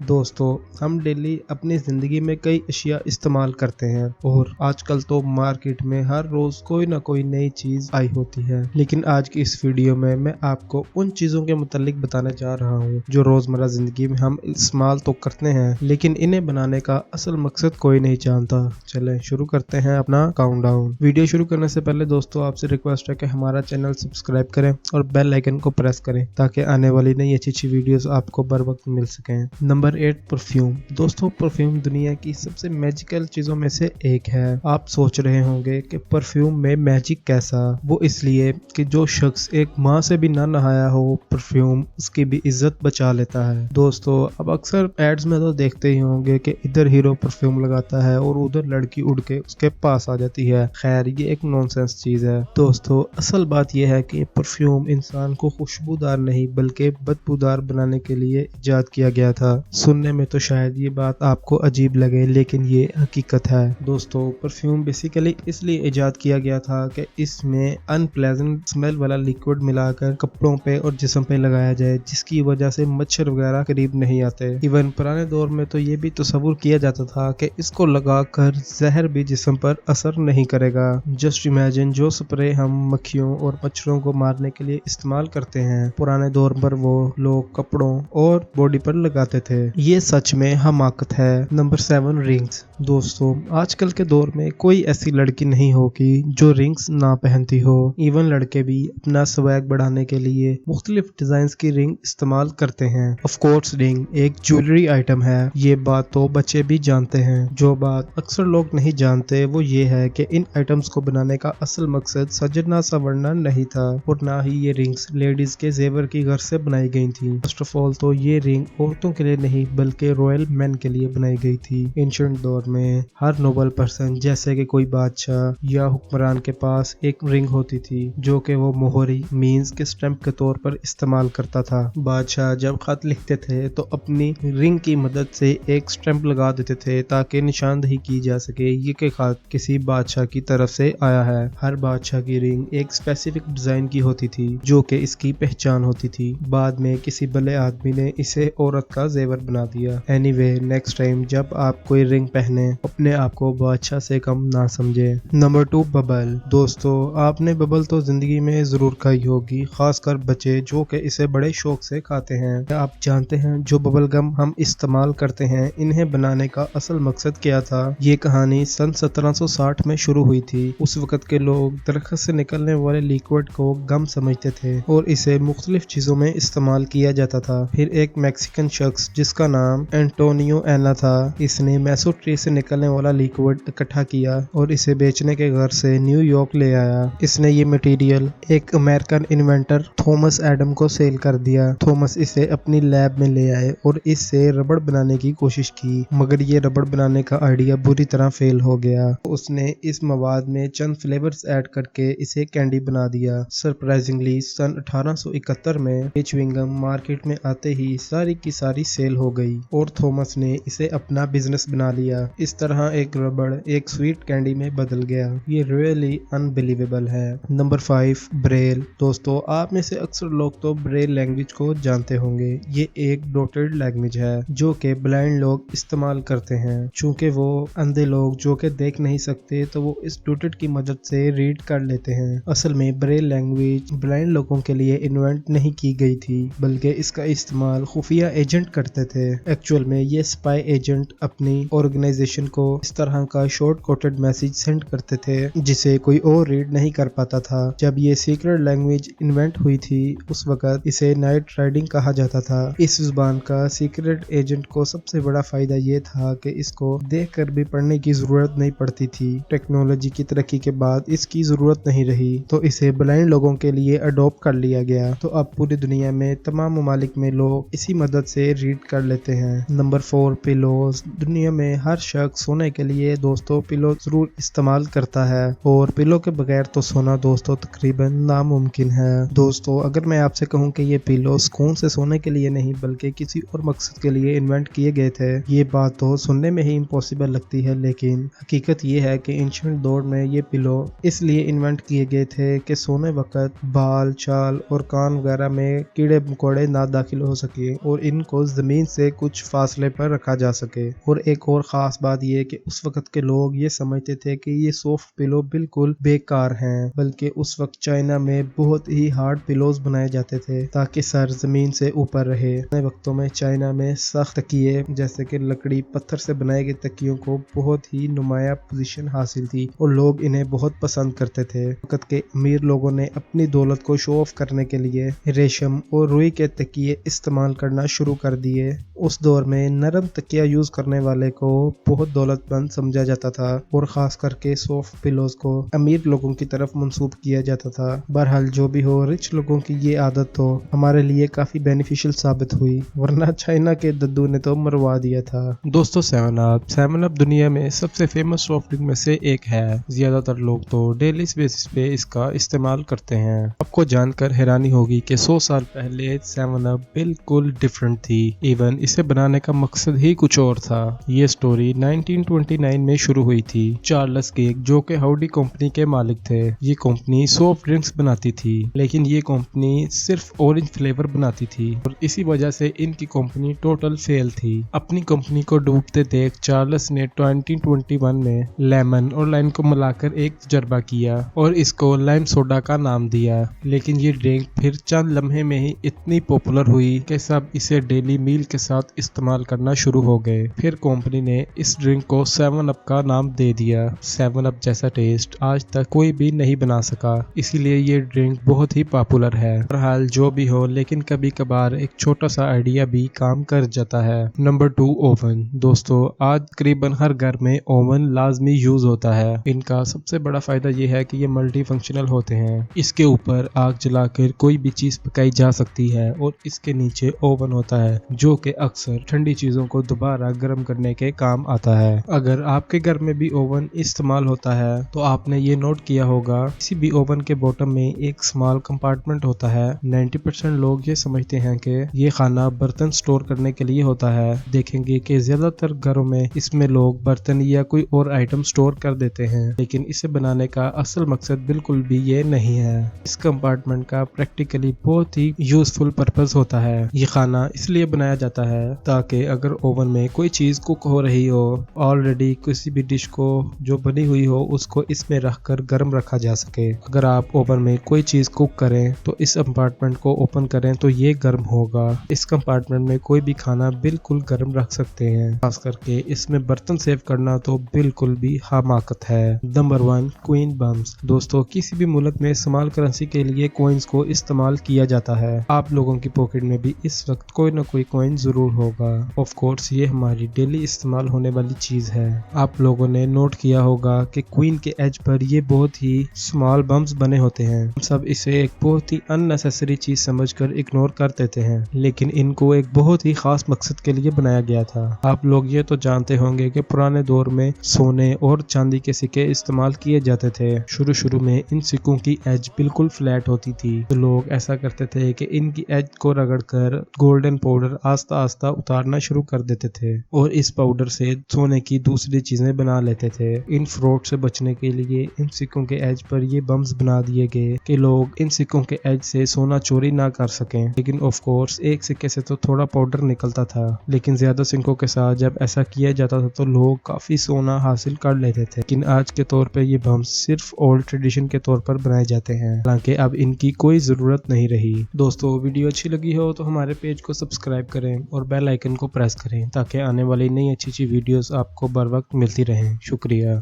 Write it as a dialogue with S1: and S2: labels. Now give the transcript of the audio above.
S1: दोस्तों, हम डेली अपनी ज़िंदगी में कई अशिया इस्तेमाल करते हैं और आजकल तो मार्केट में हर रोज़ कोई ना कोई नई चीज़ आई होती है। लेकिन आज की इस वीडियो में मैं आपको उन चीज़ों के मुतालिक बताने जा रहा हूँ जो रोज़मर्रा ज़िंदगी में हम इस्तेमाल तो करते हैं, लेकिन इन्हें बनाने का असल मकसद कोई नहीं जानता। चलें शुरू करते हैं अपना काउंटडाउन। वीडियो शुरू करने से पहले दोस्तों आपसे रिक्वेस्ट है कि हमारा चैनल सब्सक्राइब करें और बेल आइकन को प्रेस करें ताकि आने वाली नई अच्छी वीडियोस आपको बर वक्त मिल सकें। Number 8, perfume. दोस्तों, परफ्यूम दुनिया की सबसे मैजिकल चीजों में से एक है। आप सोच रहे होंगे कि परफ्यूम में मैजिक कैसा? वो इसलिए कि जो शख्स एक माह से भी ना नहाया हो, परफ्यूम उसकी भी इज्जत बचा लेता है। दोस्तों, अब अक्सर एड्स में तो देखते ही होंगे कि इधर हीरो परफ्यूम लगाता है और उधर लड़की उड़ के उसके पास आ जाती है। खैर, ये एक नॉनसेंस चीज है। दोस्तों, असल बात यह है कि परफ्यूम इंसान को खुशबूदार नहीं बल्कि बदबूदार बनाने के लिए इजाद किया गया था। सुनने में तो शायद ये बात आपको अजीब लगे, लेकिन ये हकीकत है। दोस्तों, परफ्यूम बेसिकली इसलिए इजाद किया गया था कि इसमें अनप्लेजेंट स्मेल वाला लिक्विड मिलाकर कपड़ों पे और जिस्म पे लगाया जाए, जिसकी वजह से मच्छर वगैरह करीब नहीं आते। इवन पुराने दौर में तो ये भी तस्वुर किया जाता था कि इसको लगाकर जहर भी जिस्म पर असर नहीं करेगा। जस्ट इमेजिन, जो स्प्रे हम मक्खियों और मच्छरों को मारने के लिए इस्तेमाल करते हैं, पुराने दौर पर वो लोग कपड़ों और बॉडी पर लगाते थे। ये सच में हमाकत है। Number 7, rings. दोस्तों, आजकल के दौर में कोई ऐसी लड़की नहीं होगी जो रिंग्स ना पहनती हो। इवन लड़के भी अपना स्वैग बढ़ाने के लिए मुख्तलिफ डिजाइन की रिंग इस्तेमाल करते हैं। ऑफ कोर्स, रिंग एक ज्वेलरी आइटम है, ये बात तो बच्चे भी जानते हैं। जो बात अक्सर लोग नहीं जानते वो ये है कि इन आइटम्स को बनाने का असल मकसद सजना संवरना नहीं था और ना ही ये रिंग्स लेडीज के जेवर की घर से बनाई गई थी। फर्स्ट ऑफ ऑल तो ये रिंग औरतों के लिए नहीं बल्कि रॉयल मैन के लिए बनाई गई थी। एंशिएंट दौर में हर नोबल पर्सन, जैसे कि कोई बादशाह या हुक्मरान के पास एक रिंग होती थी जो कि वो मोहरी मींस के स्टैंप के तौर पर इस्तेमाल करता था। बादशाह जब खत लिखते थे तो अपनी रिंग की मदद से एक स्टैंप लगा देते थे ताकि निशानदही की जा सके ये कि खत किसी बादशाह की तरफ से आया है। हर बादशाह की रिंग एक स्पेसिफिक डिजाइन की होती थी जो कि इसकी पहचान होती थी। बाद में किसी भले आदमी ने इसे औरत का जेवर बना दिया। एनीवे, नेक्स्ट टाइम जब आप कोई रिंग पहने, अपने आप को बादशाह से कम ना समझे। Number 2, bubble. दोस्तों, आपने बबल तो जिंदगी में जरूर खाई होगी, खासकर बच्चे जो कि इसे बड़े शौक से खाते हैं। क्या आप जानते हैं जो बबल गम हम इस्तेमाल करते हैं, इन्हें बनाने का असल मकसद क्या था? ये कहानी सन 1760 में शुरू हुई थी। उस वक्त के लोग दरख्त से निकलने वाले लिक्विड को गम समझते थे और इसे मुख्तलिफ चीजों में इस्तेमाल किया जाता था। फिर एक मैक्सिकन शख्स जिसका नाम एंटोनियो एना था, इसने मैसो ट्री से निकलने वाला लिक्विड इकट्ठा किया और इसे बेचने के घर से न्यूयॉर्क ले आया। इसने ये मटेरियल एक अमेरिकन इन्वेंटर थॉमस एडम को सेल कर दिया। थॉमस इसे अपनी लैब में ले आए और इससे रबड़ बनाने की कोशिश की, मगर ये रबड़ बनाने का आइडिया बुरी तरह फेल हो गया। उसने इस मवाद में चंद फ्लेवर्स ऐड करके इसे कैंडी बना दिया। सरप्राइजिंगली सन 1871 में च्युइंगम मार्केट में आते ही सारी की सारी सेल हो गई और थॉमस ने इसे अपना बिजनेस बना लिया। इस तरह एक रबड़ एक स्वीट कैंडी में बदल गया। ये रियली अनबिलीवेबल है। Number 5, Braille. दोस्तों, आप में से अक्सर लोग तो ब्रेल लैंग्वेज को जानते होंगे। ये एक डॉटेड लैंग्वेज है जो कि ब्लाइंड लोग इस्तेमाल करते हैं। चूंकि वो अंधे लोग जो कि देख नहीं सकते तो वो इस डॉटेड की मदद से रीड कर लेते हैं। असल में ब्रेल लैंग्वेज ब्लाइंड लोगों के लिए इन्वेंट नहीं की गई थी बल्कि इसका इस्तेमाल खुफिया एजेंट करते थे। एक्चुअल में ये स्पाई एजेंट अपनी ऑर्गेनाइजेशन को इस तरह का शॉर्ट कोटेड मैसेज सेंड करते थे जिसे कोई और रीड नहीं कर पाता था। जब ये सीक्रेट लैंग्वेज इन्वेंट हुई थी उस वक्त इसे नाइट राइडिंग कहा जाता था। इस जुबान का सीक्रेट एजेंट को सबसे बड़ा फायदा ये था कि इसको देख कर भी पढ़ने की जरूरत नहीं पड़ती थी। टेक्नोलॉजी की तरक्की के बाद इसकी जरूरत नहीं रही तो इसे ब्लाइंड लोगों के लिए अडॉप्ट कर लिया गया। तो अब पूरी दुनिया में तमाम ममालिक में लोग इसी मदद से रीड कर लेते हैं। Number 4, pillows. दुनिया में हर शख्स सोने के लिए दोस्तों पिलो जरूर इस्तेमाल करता है और पिलो के बगैर तो सोना दोस्तों तकरीबन नामुमकिन है। दोस्तों, अगर मैं आपसे कहूं कि ये पिलो सुकून से सोने के लिए नहीं बल्कि किसी और मकसद के लिए इन्वेंट किए गए थे, ये बात तो सुनने में ही इम्पॉसिबल लगती है, लेकिन हकीकत ये है कि एंशिएंट दौर में ये पिलो इसलिए इन्वेंट किए गए थे कि सोने वक्त बाल, चाल और कान वगैरह में कीड़े मकोड़े ना दाखिल हो सके और इनको जमीन से कुछ फासले पर रखा जा सके। और एक और खास बात यह कि उस वक्त के लोग ये समझते थे कि ये सॉफ्ट पिलो बिल्कुल बेकार हैं, बल्कि उस वक्त चाइना में बहुत ही हार्ड पिलोज बनाए जाते थे ताकि सर जमीन से ऊपर रहे। नए वक्तों में चाइना में सख्त तकिए जैसे कि लकड़ी पत्थर से बनाए गए तकियों को बहुत ही नुमाया पोजीशन हासिल थी और लोग इन्हें बहुत पसंद करते थे। वक्त के अमीर लोगों ने अपनी दौलत को शो ऑफ करने के लिए रेशम और रुई के तकिए इस्तेमाल करना शुरू कर दिए। उस दौर में नरम तकिया यूज करने वाले को बहुत दौलतमंद समझा जाता था और खास करके सॉफ्ट पिलोज को अमीर लोगों की तरफ मंसूब किया जाता था। बहरहाल जो भी हो, रिच लोगों की ये आदत तो हमारे लिए काफी बेनिफिशियल साबित हुई, वरना चाइना के दद्दू ने तो मरवा दिया था। दोस्तों, 7 अप दुनिया में सबसे फेमस सॉफ्ट ड्रिंक में से एक है। ज्यादातर लोग तो डेली बेसिस पे इसका इस्तेमाल करते हैं। आपको जानकर हैरानी होगी कि 100 साल पहले 7 अप बिल्कुल डिफरेंट थी। इवन इसे बनाने का मकसद ही कुछ और था। ये स्टोरी 1929 में शुरू हुई थी। चार्ल्स केक, जो कि हाउडी कंपनी के मालिक थे, ये कंपनी सॉफ्ट ड्रिंक्स बनाती थी, लेकिन ये कंपनी सिर्फ ऑरेंज फ्लेवर बनाती थी और इसी वजह से इनकी कंपनी टोटल फेल थी। अपनी कंपनी को डूबते देख चार्ल्स ने 2021 में लेमन और लाइम को मिलाकर एक तजर्बा किया और इसको लाइम सोडा का नाम दिया। लेकिन ये ड्रिंक फिर चंद लम्हे में ही इतनी पॉपुलर हुई कि सब इसे डेली मील के साथ इस्तेमाल करना शुरू हो गए। फिर कंपनी ने इस ड्रिंक को 7 अप का नाम दे दिया। 7 अप जैसा टेस्ट आज तक कोई भी नहीं बना सका, इसीलिए ये ड्रिंक बहुत ही पॉपुलर है। बहरहाल जो भी हो, लेकिन कभी कभार एक छोटा सा आइडिया भी काम कर जाता है। Number 2, oven. दोस्तों, आज तकरीबन हर घर में ओवन लाजमी यूज होता है। इनका सबसे बड़ा फायदा ये है कि ये मल्टी फंक्शनल होते हैं। इसके ऊपर आग जलाकर कोई भी चीज पकाई जा सकती है और इसके नीचे ओवन होता है जो कि अक्सर ठंडी चीजों को दोबारा गर्म करने के काम आता है। अगर आपके घर में भी ओवन इस्तेमाल होता है तो आपने ये नोट किया होगा, किसी भी ओवन के बॉटम में एक स्मॉल कंपार्टमेंट होता है। 90% लोग ये समझते हैं कि ये खाना बर्तन स्टोर करने के लिए होता है। देखेंगे कि ज्यादातर घरों में इसमें लोग बर्तन या कोई और आइटम स्टोर कर देते हैं, लेकिन इसे बनाने का असल मकसद बिल्कुल भी ये नहीं है। इस कंपार्टमेंट का प्रैक्टिकली बहुत ही यूजफुल पर्पस होता है। ये खाना इसलिए बनाया जाता है ताकि अगर ओवन में कोई चीज कुक हो रही हो, ऑलरेडी किसी भी डिश को जो बनी हुई हो उसको इसमें रखकर गर्म रखा जा सके। अगर आप ओवन में कोई चीज कुक करें तो इस कंपार्टमेंट को ओपन करें तो ये गर्म होगा। इस कंपार्टमेंट में कोई भी खाना बिल्कुल गर्म रख सकते हैं। खास करके इसमें बर्तन सेव करना तो बिल्कुल भी हमाकत है। नंबर 1, क्वीन बम्स। दोस्तों, किसी भी मुल्क में स्मॉल करेंसी के लिए कॉइन्स को इस्तेमाल किया जाता है। आप लोगों की पॉकेट में भी इस वक्त कोई ना कोई कॉइन जरूर होगा। ऑफ कोर्स ये हमारी डेली इस्तेमाल होने वाली चीज है। आप लोगों ने नोट किया होगा कि क्वीन के एज पर ये बहुत ही स्मॉल बम्स बने होते हैं। हम सब इसे एक बहुत ही अननेसेसरी चीज समझकर इग्नोर कर देते हैं, लेकिन इनको एक बहुत ही खास मकसद के लिए बनाया गया था। आप लोग ये तो जानते होंगे कि पुराने दौर में सोने और चांदी के सिक्के इस्तेमाल किए जाते थे। शुरू में इन सिक्कों की एज बिल्कुल फ्लैट होती थी, तो लोग ऐसा करते थे कि इनकी एज को रगड़कर गोल्डन पाउडर आस्ता आस्ता उतारना शुरू कर देते थे और इस पाउडर से सोने की दूसरी चीजें बना लेते थे। इन फ्रॉड से बचने के लिए इन सिक्कों के एज पर ये बम्स बना दिए गए कि लोग इन सिक्कों के एज से सोना चोरी ना कर सकें। लेकिन ऑफ कोर्स एक सिक्के से तो थोड़ा पाउडर निकलता था, लेकिन ज्यादा सिक्कों के साथ जब ऐसा किया जाता था तो लोग काफी सोना हासिल कर लेते थे। लेकिन आज के तौर पे ये बम्स सिर्फ ओल्ड ट्रेडिशन के तौर पर बनाए जाते हैं, हालांकि अब इनकी कोई जरूरत नहीं रही। दोस्तों, वीडियो अच्छी लगी हो तो हमारे पेज को सब्सक्राइब करें और बेल आइकन को प्रेस करें ताकि आने वाली नई अच्छी वीडियोस आपको बर वक्त मिलती रहें। शुक्रिया।